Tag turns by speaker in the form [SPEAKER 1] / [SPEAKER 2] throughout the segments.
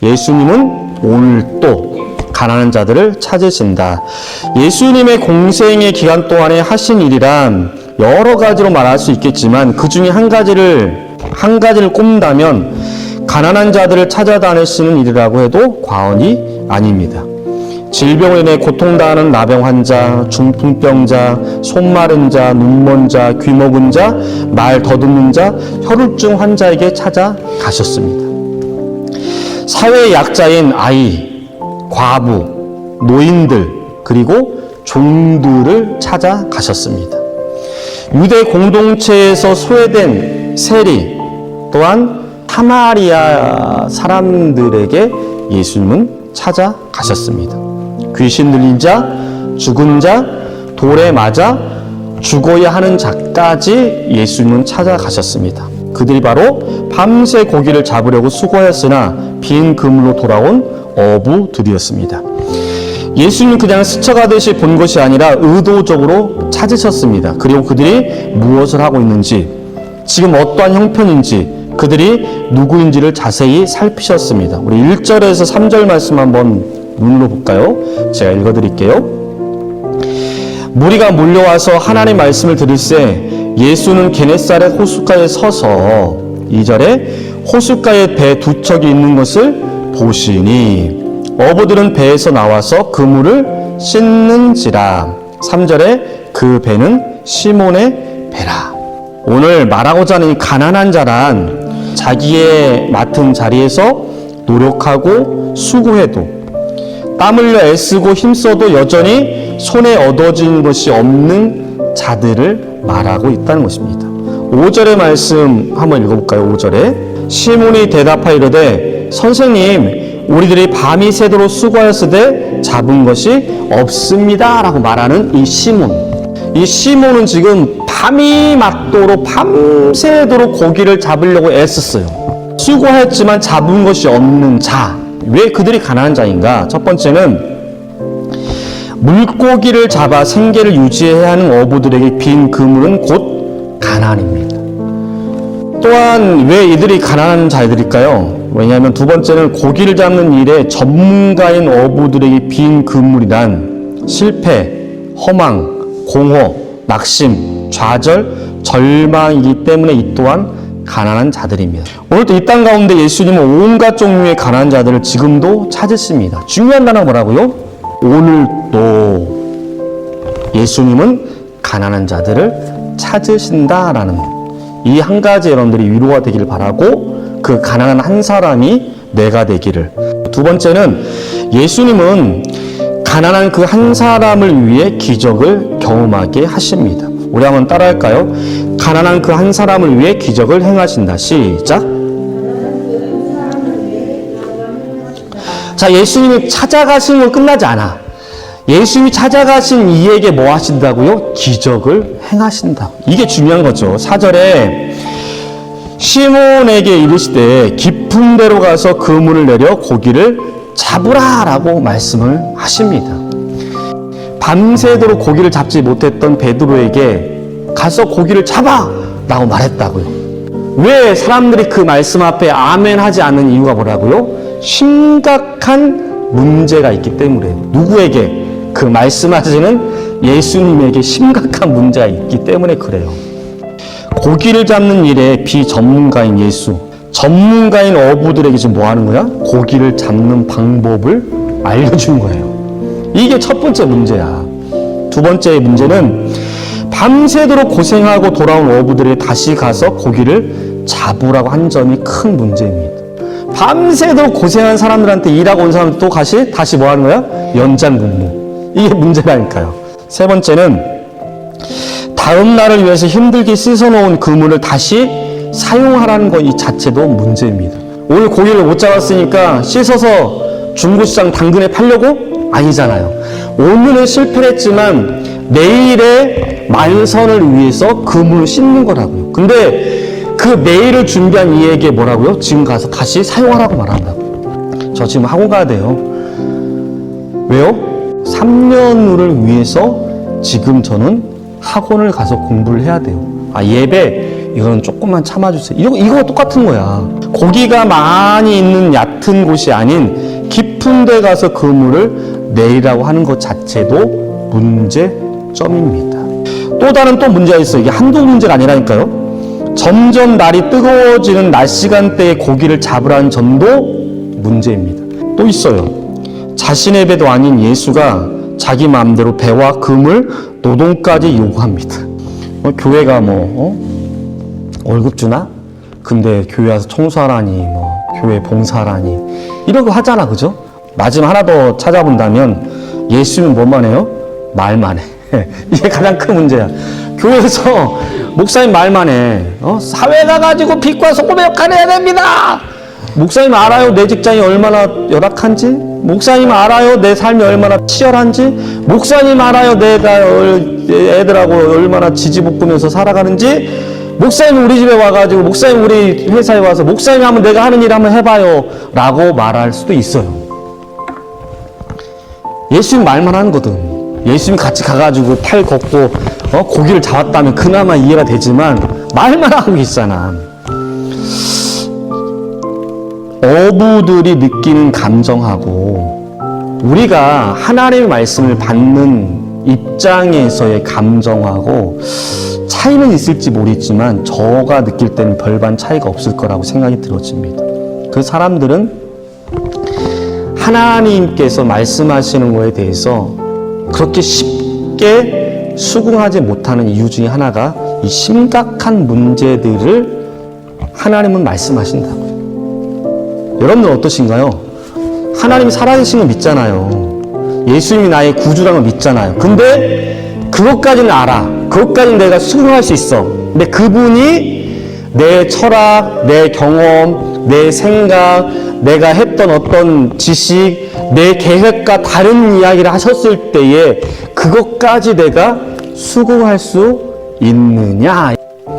[SPEAKER 1] 예수님은 오늘 또 가난한 자들을 찾으신다. 예수님의 공생의 기간 동안에 하신 일이란 여러 가지로 말할 수 있겠지만 그 중에 한 가지를 꼽는다면 가난한 자들을 찾아다니시는 일이라고 해도 과언이 아닙니다. 질병으로 인해 고통당하는 나병 환자, 중풍병자, 손 마른 자, 눈 먼 자, 귀 먹은 자, 말 더듬는 자, 혈우증 환자에게 찾아가셨습니다. 사회의 약자인 아이, 과부, 노인들, 그리고 종들을 찾아가셨습니다. 유대 공동체에서 소외된 세리, 또한 사마리아 사람들에게 예수님은 찾아가셨습니다. 귀신 들린 자, 죽은 자, 돌에 맞아 죽어야 하는 자까지 예수님은 찾아가셨습니다. 그들이 바로 밤새 고기를 잡으려고 수고하였으나 빈 그물로 돌아온 어부들이었습니다. 예수님은 그냥 스쳐가듯이 본 것이 아니라 의도적으로 찾으셨습니다. 그리고 그들이 무엇을 하고 있는지, 지금 어떠한 형편인지, 그들이 누구인지를 자세히 살피셨습니다. 우리 1절에서 3절 말씀 한번 눈으로 볼까요? 제가 읽어드릴게요. 무리가 몰려와서 하나님 말씀을 들을새 예수는 게네사렛 호숫가에 서서 2절에 호숫가에 배 두 척이 있는 것을 보시니 어부들은 배에서 나와서 그물을 씻는지라. 3절에 그 배는 시몬의 배라. 오늘 말하고자 하는 이 가난한 자란 자기의 맡은 자리에서 노력하고 수고해도 땀 흘려 애쓰고 힘써도 여전히 손에 얻어진 것이 없는 자들을 말하고 있다는 것입니다. 5절의 말씀 한번 읽어볼까요? 5절에 시몬이 대답하여 이르되 선생님 우리들이 밤이 새도록 수고하였으되 잡은 것이 없습니다 라고 말하는 이 시몬은 지금 밤이 맞도록 밤새도록 고기를 잡으려고 애썼어요. 수고했지만 잡은 것이 없는 자. 왜 그들이 가난한 자인가? 첫 번째는 물고기를 잡아 생계를 유지해야 하는 어부들에게 빈 그물은 곧 가난입니다. 또한 왜 이들이 가난한 자들일까요? 왜냐하면 두 번째는 고기를 잡는 일에 전문가인 어부들에게 빈 그물이란 실패, 허망, 공허, 낙심, 좌절, 절망이기 때문에 이 또한 가난한 자들입니다. 오늘도 이 땅 가운데 예수님은 온갖 종류의 가난한 자들을 지금도 찾으십니다. 중요한 단어가 뭐라고요? 오늘도 예수님은 가난한 자들을 찾으신다라는 이 한 가지 여러분들이 위로가 되기를 바라고 그 가난한 한 사람이 내가 되기를. 두 번째는 예수님은 가난한 그 한 사람을 위해 기적을 경험하게 하십니다. 우리 한번 따라할까요? 가난한 그 한 사람을 위해 기적을 행하신다. 시작. 자, 예수님이 찾아가신 건 끝나지 않아. 예수님이 찾아가신 이에게 뭐 하신다고요? 기적을 행하신다. 이게 중요한 거죠. 4절에 시몬에게 이르시되 깊은 데로 가서 그물을 내려 고기를 잡으라 라고 말씀을 하십니다. 밤새도록 고기를 잡지 못했던 베드로에게 가서 고기를 잡아! 라고 말했다고요. 왜 사람들이 그 말씀 앞에 아멘 하지 않는 이유가 뭐라고요? 심각한 문제가 있기 때문이에요. 누구에게? 그 말씀하시는 예수님에게 심각한 문제가 있기 때문에 그래요. 고기를 잡는 일에 비전문가인 예수, 전문가인 어부들에게 지금 뭐 하는 거야? 고기를 잡는 방법을 알려준 거예요. 이게 첫 번째 문제야. 두 번째 문제는 밤새도록 고생하고 돌아온 어부들이 다시 가서 고기를 잡으라고 한 점이 큰 문제입니다. 밤새도록 고생한 사람들한테 일하고 온 사람들 또 다시 뭐 하는 거야? 연장 근무. 이게 문제라니까요. 세 번째는 다음 날을 위해서 힘들게 씻어놓은 그물을 다시 사용하라는 것 이 자체도 문제입니다. 오늘 고기를 못 잡았으니까 씻어서 중고시장 당근에 팔려고? 아니잖아요. 오늘은 실패를 했지만 내일의 만선을 위해서 그물을 씻는 거라고요. 근데 그 내일을 준비한 이에게 뭐라고요? 지금 가서 다시 사용하라고 말한다고요. 저 지금 학원 가야 돼요. 왜요? 3년 후를 위해서 지금 저는 학원을 가서 공부를 해야 돼요. 예배 이거는 조금만 참아주세요. 이거 똑같은 거야. 고기가 많이 있는 얕은 곳이 아닌 깊은 데 가서 그물을 내리라고 하는 것 자체도 문제점입니다. 또 다른 문제가 있어요. 이게 한두 문제가 아니라니까요. 점점 날이 뜨거워지는 낮 시간대에 고기를 잡으라는 점도 문제입니다. 또 있어요. 자신의 배도 아닌 예수가 자기 마음대로 배와 그물, 노동까지 요구합니다. 교회가 월급 주나? 근데 교회 와서 청소하라니, 교회 봉사하라니, 이런 거 하잖아, 그죠? 마지막 하나 더 찾아본다면 예수는 뭐만 해요? 말만 해. 이게 가장 큰 문제야. 교회에서 목사님 말만 해. 사회가 가지고 빛과 소금의 역할을 해야 됩니다. 목사님 알아요? 내 직장이 얼마나 열악한지? 목사님 알아요? 내 삶이 얼마나 치열한지? 목사님 알아요? 내가 애들하고 얼마나 지지볶으면서 살아가는지? 목사님 우리 집에 와가지고, 목사님 우리 회사에 와서, 목사님 하면 내가 하는 일 한번 해봐요 라고 말할 수도 있어요. 예수님 말만 하는 거든. 예수님 같이 가가지고 팔 걷고 고기를 잡았다면 그나마 이해가 되지만 말만 하고 계시잖아. 어부들이 느끼는 감정하고 우리가 하나님의 말씀을 받는 입장에서의 감정하고 차이는 있을지 모르겠지만 저가 느낄 때는 별반 차이가 없을 거라고 생각이 들어집니다. 그 사람들은 하나님께서 말씀하시는 거에 대해서 그렇게 쉽게 수긍하지 못하는 이유 중에 하나가 이 심각한 문제들을 하나님은 말씀하신다고요. 여러분들 어떠신가요? 하나님이 살아계신 거 믿잖아요. 예수님이 나의 구주라는 걸 믿잖아요. 근데 그것까지는 알아. 그것까지는 내가 수긍할 수 있어. 근데 그분이 내 철학, 내 경험, 내 생각, 내가 했던 어떤 지식, 내 계획과 다른 이야기를 하셨을 때에 그것까지 내가 수긍할 수 있느냐.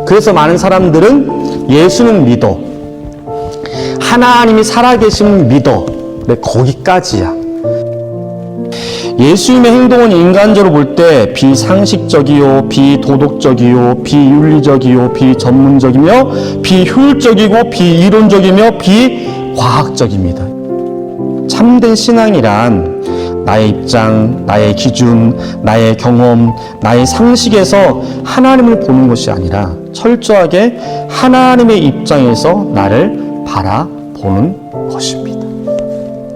[SPEAKER 1] 그래서 많은 사람들은 예수는 믿어, 하나님이 살아계심을 믿어. 근데 거기까지야. 예수님의 행동은 인간적으로 볼 때 비상식적이요, 비도덕적이요, 비윤리적이요, 비전문적이며 비효율적이고 비이론적이며 비과학적입니다. 참된 신앙이란 나의 입장, 나의 기준, 나의 경험, 나의 상식에서 하나님을 보는 것이 아니라 철저하게 하나님의 입장에서 나를 바라보는 것입니다.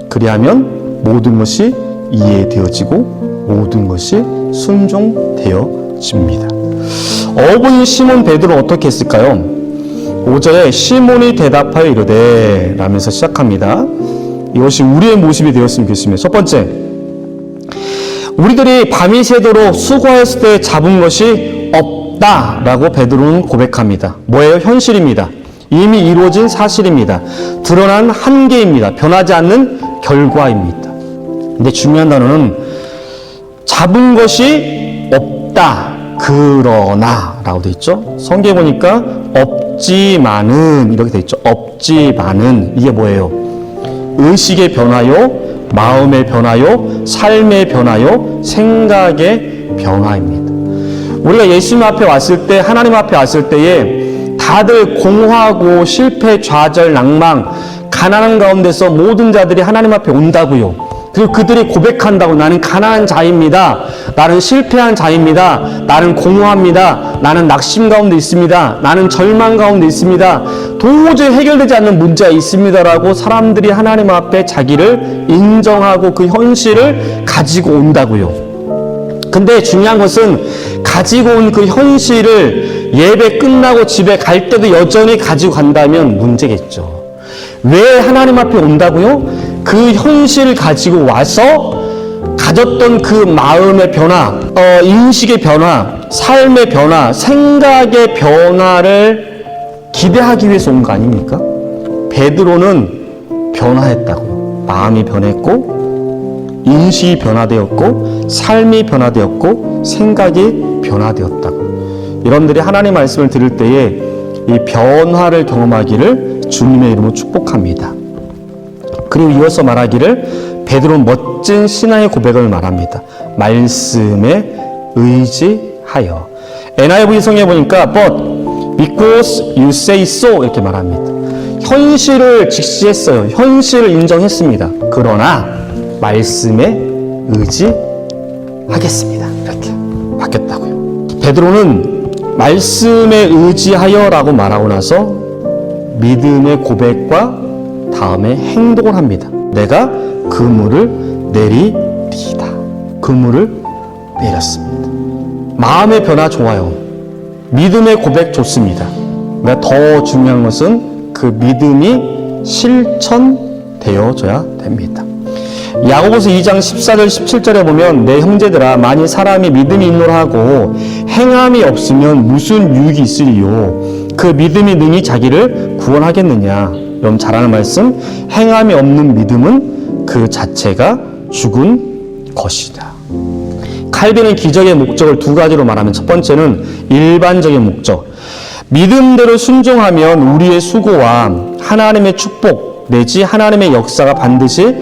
[SPEAKER 1] 그리하면 모든 것이 이해되어지고 모든 것이 순종되어집니다. 어부인 시몬 베드로는 어떻게 했을까요? 5절에 시몬이 대답하여 이르되 라면서 시작합니다. 이것이 우리의 모습이 되었으면 좋겠습니다. 첫 번째, 우리들이 밤이 새도록 수고하였을 때 잡은 것이 없다라고 베드로는 고백합니다. 뭐예요? 현실입니다. 이미 이루어진 사실입니다. 드러난 한계입니다. 변하지 않는 결과입니다. 근데 중요한 단어는 잡은 것이 없다, 그러나 라고 되어 있죠. 성경에 보니까 없지만은 이렇게 되어 있죠. 없지만은 이게 뭐예요? 의식의 변화요, 마음의 변화요, 삶의 변화요, 생각의 변화입니다. 우리가 예수님 앞에 왔을 때, 하나님 앞에 왔을 때에 다들 공허하고 실패, 좌절, 낭망, 가난한 가운데서 모든 자들이 하나님 앞에 온다고요. 그리고 그들이 고백한다고. 나는 가난한 자입니다. 나는 실패한 자입니다. 나는 공허합니다. 나는 낙심 가운데 있습니다. 나는 절망 가운데 있습니다. 도저히 해결되지 않는 문제가 있습니다라고 사람들이 하나님 앞에 자기를 인정하고 그 현실을 가지고 온다고요. 근데 중요한 것은 가지고 온 그 현실을 예배 끝나고 집에 갈 때도 여전히 가지고 간다면 문제겠죠. 왜 하나님 앞에 온다고요? 그 현실을 가지고 와서 가졌던 그 마음의 변화, 인식의 변화, 삶의 변화, 생각의 변화를 기대하기 위해서 온 거 아닙니까? 베드로는 변화했다고요. 마음이 변했고, 인식이 변화되었고, 삶이 변화되었고, 생각이 변화되었다고. 여러분들이 하나님의 말씀을 들을 때에 이 변화를 경험하기를 주님의 이름으로 축복합니다. 그리고 이어서 말하기를 베드로는 멋진 신앙의 고백을 말합니다. 말씀에 의지하여. NIV 성경에 보니까 but Because you say so 이렇게 말합니다. 현실을 직시했어요. 현실을 인정했습니다. 그러나 말씀에 의지하겠습니다. 이렇게 바뀌었다고요. 베드로는 말씀에 의지하여라고 말하고 나서 믿음의 고백과 다음에 행동을 합니다. 내가 그물을 내리리이다. 그물을 내렸습니다. 마음의 변화 좋아요. 믿음의 고백 좋습니다. 그러니까 더 중요한 것은 그 믿음이 실천되어져야 됩니다. 야고보서 2장 14절 17절에 보면 내 형제들아 만일 사람이 믿음이 있노라 하고 행함이 없으면 무슨 유익이 있으리요. 그 믿음이 능히 자기를 구원하겠느냐. 여러분 잘 아는 말씀, 행함이 없는 믿음은 그 자체가 죽은 것이다. 칼빈은 기적의 목적을 두 가지로 말하면 첫 번째는 일반적인 목적. 믿음대로 순종하면 우리의 수고와 하나님의 축복 내지 하나님의 역사가 반드시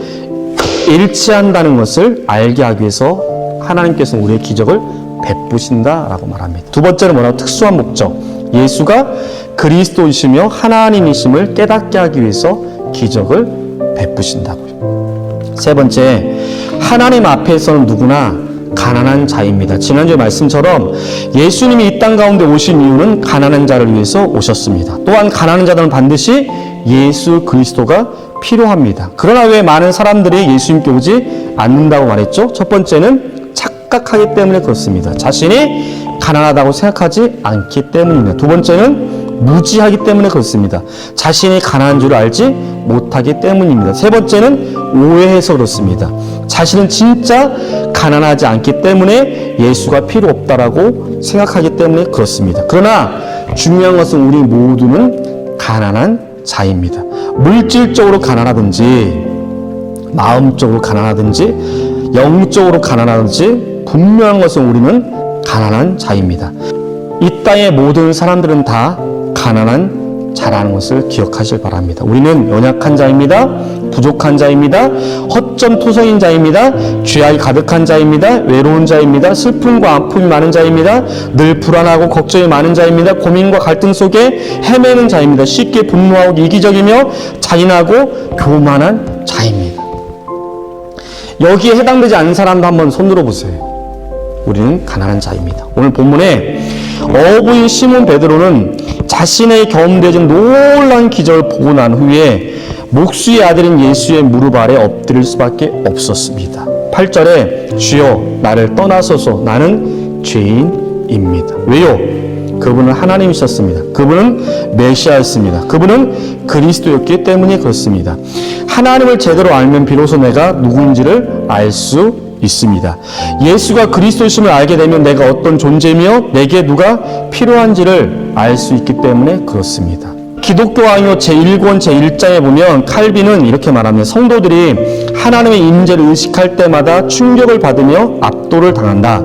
[SPEAKER 1] 일치한다는 것을 알게 하기 위해서 하나님께서 우리의 기적을 베푸신다라고 말합니다. 두 번째는 뭐라고? 특수한 목적. 예수가 그리스도이시며 하나님이심을 깨닫게 하기 위해서 기적을 베푸신다고요. 세 번째, 하나님 앞에서는 누구나 가난한 자입니다. 지난주의 말씀처럼 예수님이 이 땅 가운데 오신 이유는 가난한 자를 위해서 오셨습니다. 또한 가난한 자들은 반드시 예수 그리스도가 필요합니다. 그러나 왜 많은 사람들이 예수님께 오지 않는다고 말했죠? 첫 번째는 착각하기 때문에 그렇습니다. 자신이 가난하다고 생각하지 않기 때문입니다. 두 번째는 무지하기 때문에 그렇습니다. 자신이 가난한 줄 알지 못하기 때문입니다. 세 번째는 오해해서 그렇습니다. 자신은 진짜 가난하지 않기 때문에 예수가 필요 없다라고 생각하기 때문에 그렇습니다. 그러나 중요한 것은 우리 모두는 가난한 자입니다. 물질적으로 가난하든지 마음적으로 가난하든지 영적으로 가난하든지 분명한 것은 우리는 가난한 자입니다. 이 땅의 모든 사람들은 다 가난한 자라는 것을 기억하실 바랍니다. 우리는 연약한 자입니다. 부족한 자입니다. 허점투성인 자입니다. 죄악이 가득한 자입니다. 외로운 자입니다. 슬픔과 아픔이 많은 자입니다. 늘 불안하고 걱정이 많은 자입니다. 고민과 갈등 속에 헤매는 자입니다. 쉽게 분노하고 이기적이며 잔인하고 교만한 자입니다. 여기에 해당되지 않는 사람도 한번 손들어 보세요. 우리는 가난한 자입니다. 오늘 본문에 어부인 시몬 베드로는 자신의 경험되어진 놀라운 기적을 보고 난 후에 목수의 아들인 예수의 무릎 아래 엎드릴 수밖에 없었습니다. 8절에 주여 나를 떠나소서 나는 죄인입니다. 왜요? 그분은 하나님이셨습니다. 그분은 메시아였습니다. 그분은 그리스도였기 때문에 그렇습니다. 하나님을 제대로 알면 비로소 내가 누구인지를 알 수 있습니다. 예수가 그리스도심을 알게 되면 내가 어떤 존재며 내게 누가 필요한지를 알 수 있기 때문에 그렇습니다. 기독교 강요 제1권 제1장에 보면 칼빈은 이렇게 말합니다. 성도들이 하나님의 임재를 의식할 때마다 충격을 받으며 압도를 당한다.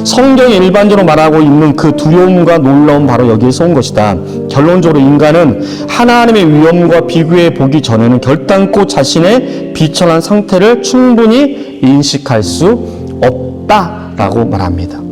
[SPEAKER 1] 성경이 일반적으로 말하고 있는 그 두려움과 놀라움 바로 여기에서 온 것이다. 결론적으로 인간은 하나님의 위엄과 비교해 보기 전에는 결단코 자신의 비천한 상태를 충분히 인식할 수 없다라고 말합니다.